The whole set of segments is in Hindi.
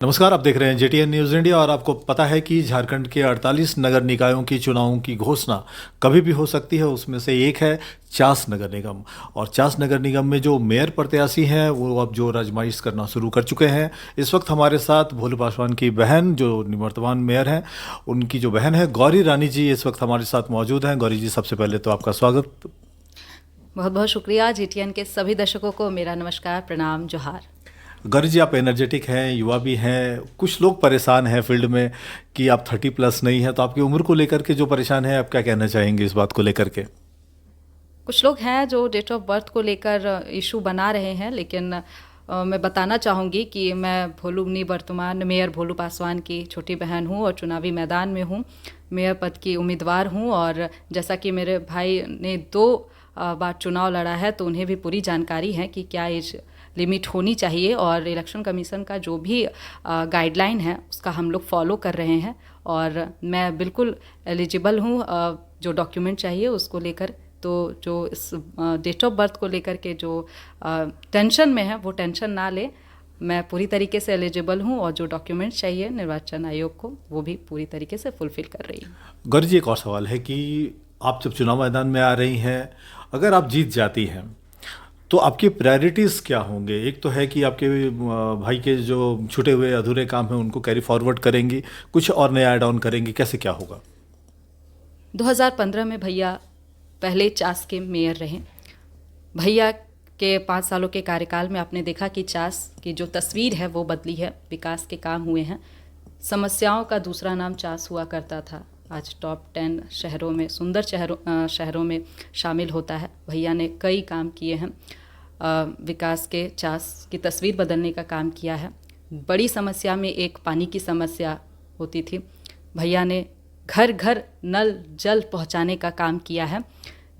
नमस्कार, आप देख रहे हैं जेटीएन न्यूज़ इंडिया और आपको पता है कि झारखंड के 48 नगर निकायों की चुनावों की घोषणा कभी भी हो सकती है। उसमें से एक है चास नगर निगम। और चास नगर निगम में जो मेयर प्रत्याशी हैं वो अब जो आजमाइश करना शुरू कर चुके हैं। इस वक्त हमारे साथ भोलू पासवान की बहन जो निवर्तमान मेयर हैं, उनकी जो बहन है गौरी रानी जी इस वक्त हमारे साथ मौजूद हैं। गौरी जी, सबसे पहले तो आपका स्वागत। बहुत बहुत शुक्रिया। जीटीएन के सभी दर्शकों को मेरा नमस्कार, प्रणाम, जोहार। गौरी जी, आप एनर्जेटिक हैं, युवा भी हैं। कुछ लोग परेशान हैं फील्ड में कि आप 30+ नहीं हैं, तो आपकी उम्र को लेकर के जो परेशान है, आप क्या कहना चाहेंगे इस बात को लेकर के? कुछ लोग हैं जो डेट ऑफ बर्थ को लेकर इशू बना रहे हैं, लेकिन मैं बताना चाहूँगी कि मैं भोलू निवर्तमान मेयर भोलू पासवान की छोटी बहन हूँ और चुनावी मैदान में हूँ। मेयर पद की उम्मीदवार हूँ और जैसा कि मेरे भाई ने 2 बार चुनाव लड़ा है, तो उन्हें भी पूरी जानकारी है कि क्या एज लिमिट होनी चाहिए और इलेक्शन कमीशन का जो भी गाइडलाइन है उसका हम लोग फॉलो कर रहे हैं। और मैं बिल्कुल एलिजिबल हूँ जो डॉक्यूमेंट चाहिए उसको लेकर। तो जो इस डेट ऑफ बर्थ को लेकर के जो टेंशन में है वो टेंशन ना ले। मैं पूरी तरीके से एलिजिबल हूँ और जो डॉक्यूमेंट चाहिए निर्वाचन आयोग को वो भी पूरी तरीके से फुलफिल कर रही हूँ। गौरी जी, एक और सवाल है कि आप जब चुनाव मैदान में आ रही हैं, अगर आप जीत जाती हैं तो आपकी प्रायोरिटीज़ क्या होंगे? एक तो है कि आपके भाई के जो छूटे हुए अधूरे काम हैं उनको कैरी फॉरवर्ड करेंगी, कुछ और नया ऐड ऑन करेंगी, कैसे क्या होगा? 2015 में भैया पहले चास के मेयर रहे। भैया के 5 सालों के कार्यकाल में आपने देखा कि चास की जो तस्वीर है वो बदली है, विकास के काम हुए हैं। समस्याओं का दूसरा नाम चास हुआ करता था, आज टॉप 10 शहरों में, सुंदर शहरों में शामिल होता है। भैया ने कई काम किए हैं, विकास के चास की तस्वीर बदलने का काम किया है। बड़ी समस्या में एक पानी की समस्या होती थी, भैया ने घर घर नल जल पहुंचाने का काम किया है।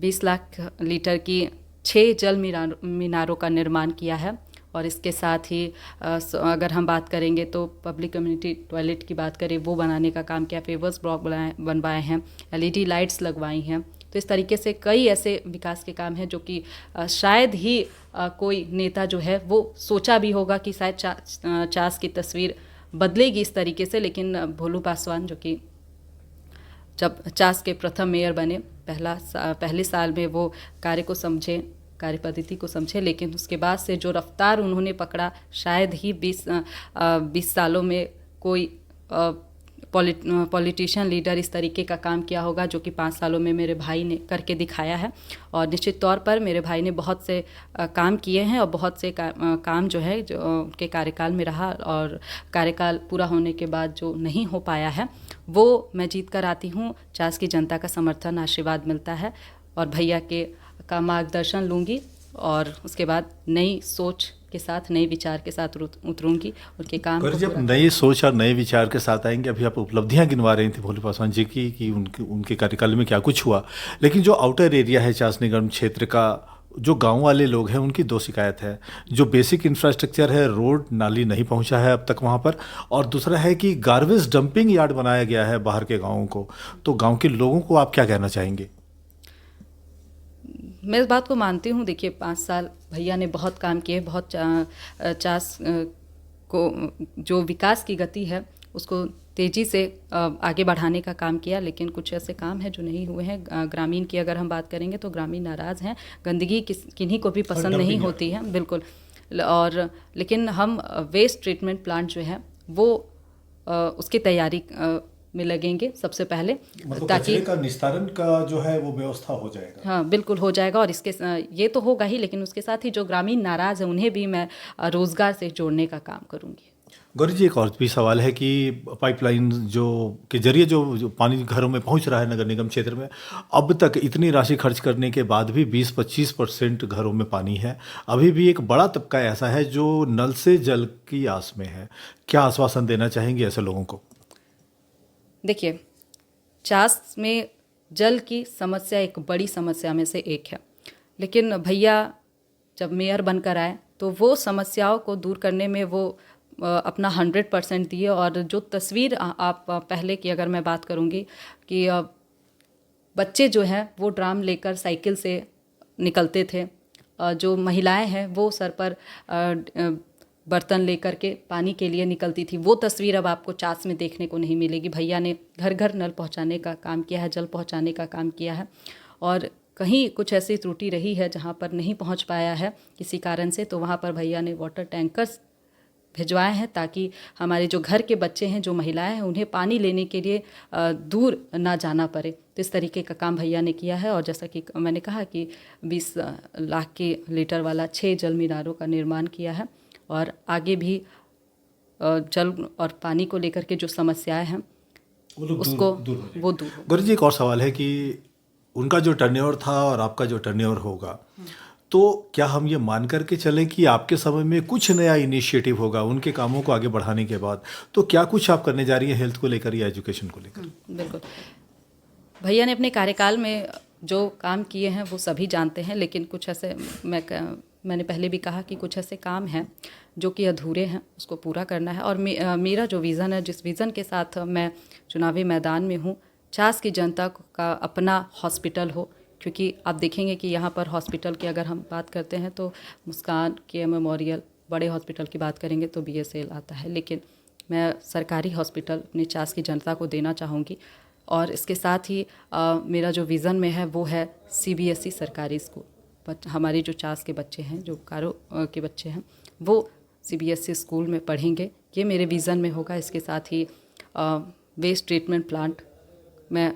20 लाख लीटर की 6 जल मीनारों का निर्माण किया है। और इसके साथ ही अगर हम बात करेंगे तो पब्लिक कम्युनिटी टॉयलेट की बात करें, वो बनाने का काम किया, पेवर्स ब्लॉक बनवाए हैं, एलईडी लाइट्स लगवाई हैं। तो इस तरीके से कई ऐसे विकास के काम हैं जो कि शायद ही कोई नेता जो है वो सोचा भी होगा कि शायद चास की तस्वीर बदलेगी इस तरीके से। लेकिन भोलू पासवान जो कि जब चास के प्रथम मेयर बने, पहले साल में वो कार्य को समझे, कार्य पद्धति को समझे, लेकिन उसके बाद से जो रफ्तार उन्होंने पकड़ा, शायद ही 20 सालों में कोई पॉलिटिशियन लीडर इस तरीके का काम किया होगा जो कि 5 सालों में मेरे भाई ने करके दिखाया है। और निश्चित तौर पर मेरे भाई ने बहुत से काम किए हैं और बहुत से काम जो है जो उनके कार्यकाल में रहा और कार्यकाल पूरा होने के बाद जो नहीं हो पाया है वो मैं जीत कर आती हूँ। चास की जनता का समर्थन, आशीर्वाद मिलता है और भैया के का मार्गदर्शन लूँगी और उसके बाद नई सोच के साथ, नए विचार के साथ उतरूँगी, उनके काम गौरी को जी, आप पूरा नई सोच और नए विचार के साथ आएंगे। अभी आप उपलब्धियां गिनवा रही थी भोलू पासवान जी की कि उनके कार्यकाल में क्या कुछ हुआ। लेकिन जो आउटर एरिया है चास निगम क्षेत्र का, जो गांव वाले लोग हैं, उनकी 2 शिकायत है। जो बेसिक इंफ्रास्ट्रक्चर है, रोड नाली नहीं पहुंचा है अब तक वहां पर, और दूसरा है कि गार्बेज डंपिंग यार्ड बनाया गया है बाहर के गाँवों को। तो गाँव के लोगों को आप क्या कहना चाहेंगे? मैं इस बात को मानती हूँ। देखिए, 5 साल भैया ने बहुत काम किए, बहुत चास को जो विकास की गति है उसको तेज़ी से आगे बढ़ाने का काम किया। लेकिन कुछ ऐसे काम हैं जो नहीं हुए हैं। ग्रामीण की अगर हम बात करेंगे तो ग्रामीण नाराज़ हैं, गंदगी किन्हीं को भी पसंद नहीं होती है, बिल्कुल। और लेकिन हम वेस्ट ट्रीटमेंट प्लांट जो है वो उसकी तैयारी में लगेंगे सबसे पहले, मतलब ताकि कचरे का निस्तारण का जो है वो व्यवस्था हो जाएगा। हाँ बिल्कुल हो जाएगा। और इसके ये तो होगा ही, लेकिन उसके साथ ही जो ग्रामीण नाराज़ है उन्हें भी मैं रोज़गार से जोड़ने का काम करूँगी। गौरी जी, एक और भी सवाल है कि पाइपलाइन जो के जरिए जो पानी घरों में पहुंच रहा है नगर निगम क्षेत्र में, अब तक इतनी राशि खर्च करने के बाद भी 20-25% घरों में पानी है। अभी भी एक बड़ा तबका ऐसा है जो नल से जल की आस में है। क्या आश्वासन देना चाहेंगे ऐसे लोगों को? देखिए, चास में जल की समस्या एक बड़ी समस्या में से एक है, लेकिन भैया जब मेयर बनकर आए तो वो समस्याओं को दूर करने में वो अपना 100% दिए। और जो तस्वीर आप पहले की अगर मैं बात करूँगी कि बच्चे जो हैं वो ड्राम लेकर साइकिल से निकलते थे, जो महिलाएं हैं वो सर पर बर्तन लेकर के पानी के लिए निकलती थी, वो तस्वीर अब आपको चास में देखने को नहीं मिलेगी। भैया ने घर घर नल पहुंचाने का काम किया है, जल पहुंचाने का काम किया है, और कहीं कुछ ऐसी त्रुटि रही है जहां पर नहीं पहुंच पाया है किसी कारण से, तो वहां पर भैया ने वाटर टैंकर्स भिजवाए हैं ताकि हमारे जो घर के बच्चे हैं, जो महिलाएं हैं, उन्हें पानी लेने के लिए दूर ना जाना पड़े। तो इस तरीके का काम भैया ने किया है। और जैसा कि मैंने कहा कि 20 लाख के लीटर वाला 6 जल मीनारों का निर्माण किया है, और आगे भी जल और पानी को लेकर के जो समस्याएं हैं उसको वो दूर हो। गौरी जी, एक और सवाल है कि उनका जो टर्नओवर था और आपका जो टर्नओवर होगा, तो क्या हम ये मान करके चलें कि आपके समय में कुछ नया इनिशिएटिव होगा उनके कामों को आगे बढ़ाने के बाद? तो क्या कुछ आप करने जा रही हैं हेल्थ को लेकर या एजुकेशन को लेकर? बिल्कुल, भैया ने अपने कार्यकाल में जो काम किए हैं वो सभी जानते हैं, लेकिन कुछ ऐसे मैंने पहले भी कहा कि कुछ ऐसे काम हैं जो कि अधूरे हैं, उसको पूरा करना है। और मेरा जो विज़न है, जिस विज़न के साथ मैं चुनावी मैदान में हूँ, चास की जनता का अपना हॉस्पिटल हो। क्योंकि आप देखेंगे कि यहाँ पर हॉस्पिटल की अगर हम बात करते हैं तो मुस्कान के मेमोरियल, बड़े हॉस्पिटल की बात करेंगे तो BSL आता है, लेकिन मैं सरकारी हॉस्पिटल अपनी चास की जनता को देना चाहूँगी। और इसके साथ ही मेरा जो विज़न में है वो है CBSE सरकारी स्कूल। हमारे जो चास के बच्चे हैं, जो कारो के बच्चे हैं, वो CBSE स्कूल में पढ़ेंगे, ये मेरे विज़न में होगा। इसके साथ ही वेस्ट ट्रीटमेंट प्लांट मैं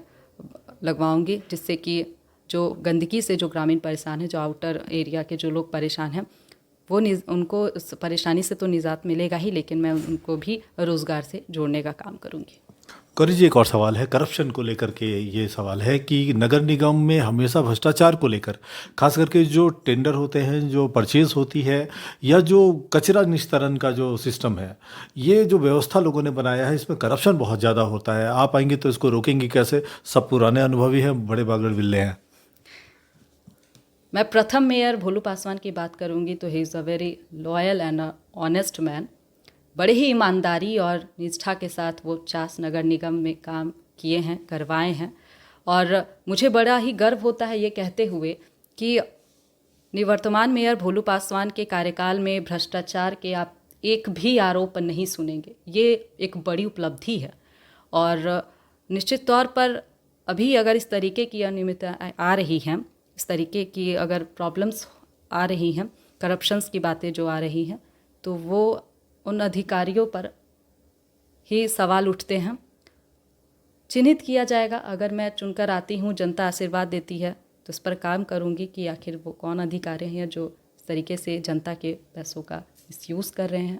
लगवाऊंगी, जिससे कि जो गंदगी से जो ग्रामीण परेशान है, जो आउटर एरिया के जो लोग परेशान हैं, वो उनको उस परेशानी से तो निजात मिलेगा ही, लेकिन मैं उनको भी रोज़गार से जोड़ने का काम करूंगी। गौरी जी, एक और सवाल है करप्शन को लेकर के। ये सवाल है कि नगर निगम में हमेशा भ्रष्टाचार को लेकर, खास करके जो टेंडर होते हैं, जो परचेज होती है, या जो कचरा निस्तारण का जो सिस्टम है, ये जो व्यवस्था लोगों ने बनाया है, इसमें करप्शन बहुत ज़्यादा होता है। आप आएंगे तो इसको रोकेंगे कैसे? सब पुराने अनुभवी हैं, बड़े बागड़ बिल्ले हैं। मैं प्रथम मेयर भोलू पासवान की बात करूंगी तो he is a very loyal and honest man. बड़े ही ईमानदारी और निष्ठा के साथ वो चास नगर निगम में काम किए हैं, करवाए हैं, और मुझे बड़ा ही गर्व होता है ये कहते हुए कि निवर्तमान मेयर भोलू पासवान के कार्यकाल में भ्रष्टाचार के आप एक भी आरोप नहीं सुनेंगे। ये एक बड़ी उपलब्धि है, और निश्चित तौर पर अभी अगर इस तरीके की अनियमितता आ रही हैं, इस तरीके की अगर प्रॉब्लम्स आ रही हैं, करप्शंस की बातें जो आ रही हैं, तो वो उन अधिकारियों पर ही सवाल उठते हैं। चिन्हित किया जाएगा। अगर मैं चुनकर आती हूँ, जनता आशीर्वाद देती है, तो इस पर काम करूँगी कि आखिर वो कौन अधिकारी हैं जो इस तरीके से जनता के पैसों का मिसयूज़ कर रहे हैं।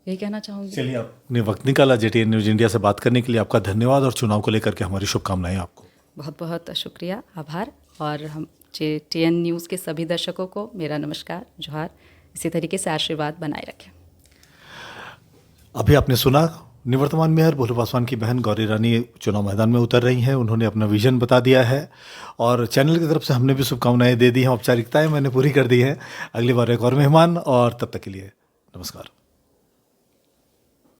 यही कहना चाहूँगी। चलिए, आपने वक्त निकाला JTN न्यूज़ इंडिया से बात करने के लिए, आपका धन्यवाद, और चुनाव को लेकर के हमारी शुभकामनाएं आपको। बहुत बहुत शुक्रिया, आभार। और हम JTN न्यूज़ के सभी दर्शकों को मेरा नमस्कार, जोहार। इसी तरीके से आशीर्वाद बनाए रखें। अभी आपने सुना, निवर्तमान मेयर भोलू पासवान की बहन गौरी रानी चुनाव मैदान में उतर रही हैं। उन्होंने अपना विजन बता दिया है, और चैनल की तरफ से हमने भी शुभकामनाएं दे दी हैं। औपचारिकताएं मैंने पूरी कर दी हैं। अगली बार एक और मेहमान, और तब तक के लिए नमस्कार।